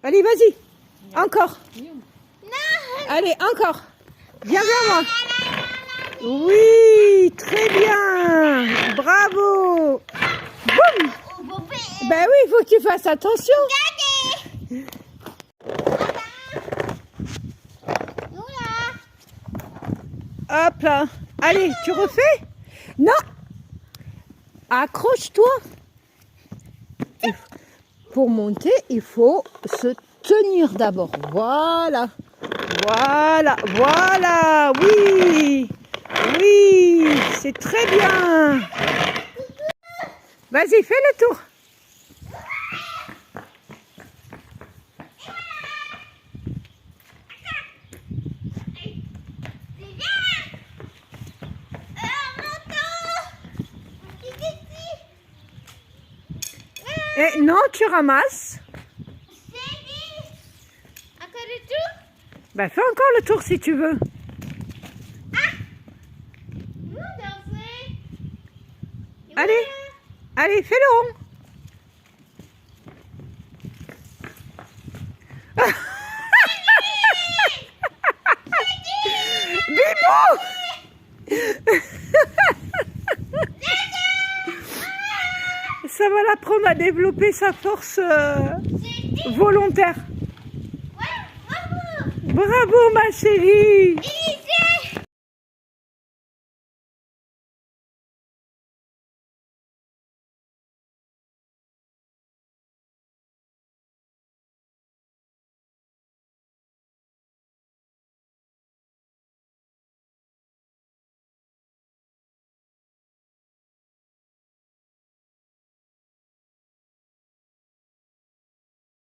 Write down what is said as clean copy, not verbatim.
Allez, vas-y. Encore. Allez, encore. Viens vers moi. Oui, très bien. Bravo. Boum. Ben oui, il faut que tu fasses attention. Hop là. Allez, tu refais? Non. Accroche-toi. Pour monter, il faut se tenir d'abord. Voilà. Voilà. Voilà. Oui. Oui. C'est très bien. Vas-y, fais le tour. Et non, tu ramasses. Encore le tour? Ben, fais encore le tour si tu veux. Allez, allez, fais le rond. Bibou! Ça va l'apprendre à développer sa force volontaire. Ouais, bravo! Bravo ma chérie!